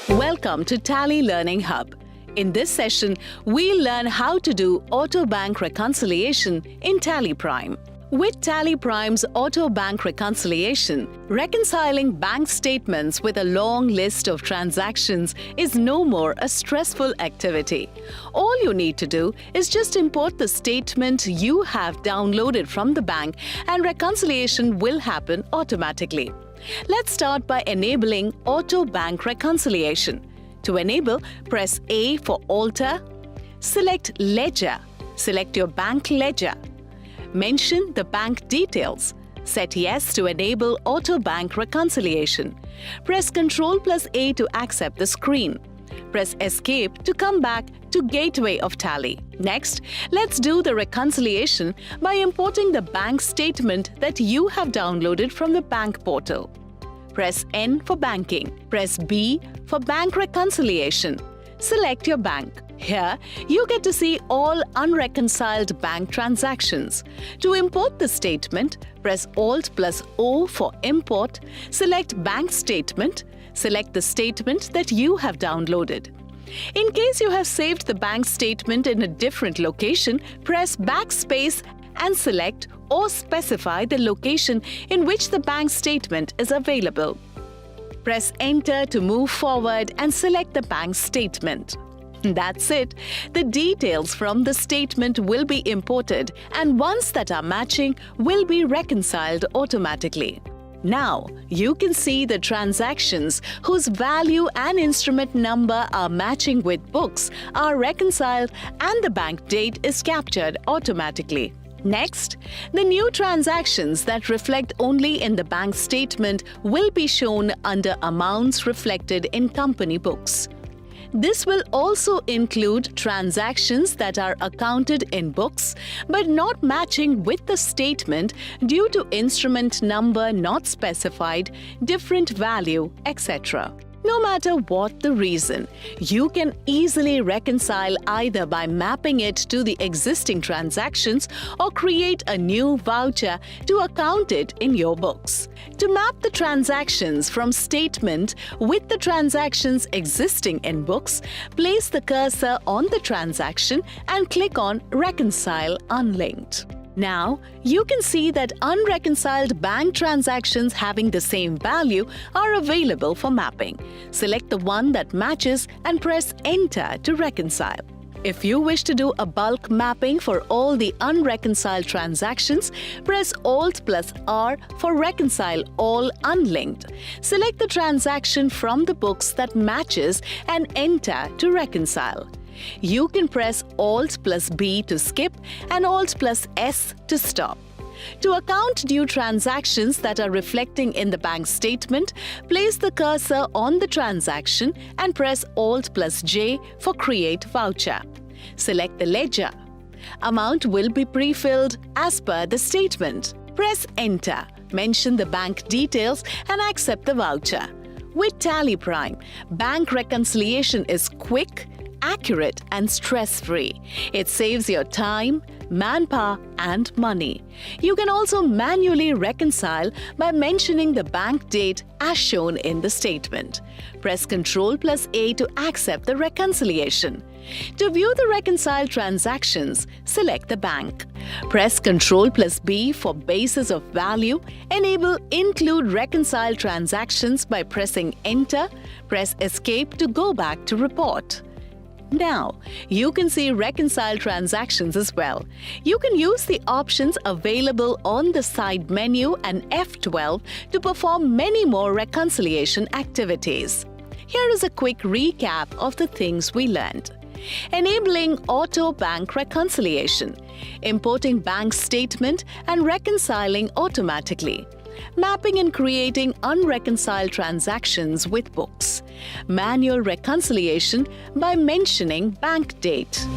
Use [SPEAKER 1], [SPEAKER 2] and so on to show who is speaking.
[SPEAKER 1] Welcome to Tally Learning Hub. In this session, we'll learn how to do auto bank reconciliation in Tally Prime. With Tally Prime's auto bank reconciliation, reconciling bank statements with a long list of transactions is no more a stressful activity. All you need to do is just import the statement you have downloaded from the bank and reconciliation will happen automatically. Let's start by enabling auto bank reconciliation. To enable, press A for Alter, select Ledger, select your bank ledger. Mention the bank details. Set Yes to enable auto bank reconciliation. Press Ctrl+A to accept the screen. Press Escape to come back to Gateway of Tally. Next, let's do the reconciliation by importing the bank statement that you have downloaded from the bank portal. Press N for banking. Press B for bank reconciliation. Select your bank. Here, you get to see all unreconciled bank transactions. To import the statement, press Alt+O for Import, select Bank Statement, select the statement that you have downloaded. In case you have saved the bank statement in a different location, press Backspace and select or specify the location in which the bank statement is available. Press Enter to move forward and select the bank statement. That's it. The details from the statement will be imported and ones that are matching will be reconciled automatically. Now, you can see the transactions whose value and instrument number are matching with books are reconciled and the bank date is captured automatically. Next, the new transactions that reflect only in the bank statement will be shown under amounts reflected in company books. This will also include transactions that are accounted in books but not matching with the statement due to instrument number not specified, different value, etc. No matter what the reason, you can easily reconcile either by mapping it to the existing transactions or create a new voucher to account it in your books. To map the transactions from statement with the transactions existing in books, place the cursor on the transaction and click on Reconcile Unlinked. Now, you can see that unreconciled bank transactions having the same value are available for mapping. Select the one that matches and press Enter to reconcile. If you wish to do a bulk mapping for all the unreconciled transactions, press Alt+R for Reconcile All Unlinked. Select the transaction from the books that matches and Enter to reconcile. You can press Alt+B to skip and Alt+S to stop. To account due transactions that are reflecting in the bank statement, place the cursor on the transaction and press Alt+J for Create Voucher. Select the ledger. Amount will be pre-filled as per the statement. Press Enter, mention the bank details and accept the voucher. With Tally Prime, bank reconciliation is quick, accurate and stress-free. It saves your time, manpower and money. You can also manually reconcile by mentioning the bank date as shown in the statement. Press Ctrl+A to accept the reconciliation. To view the reconciled transactions, select the bank. Press Ctrl+B for basis of value. Enable Include Reconciled Transactions by pressing Enter. Press Escape to go back to report. Now, you can see reconciled transactions as well. You can use the options available on the side menu and F12 to perform many more reconciliation activities. Here is a quick recap of the things we learned. Enabling auto bank reconciliation, importing bank statement and reconciling automatically. Mapping and creating unreconciled transactions with books. Manual reconciliation by mentioning bank date.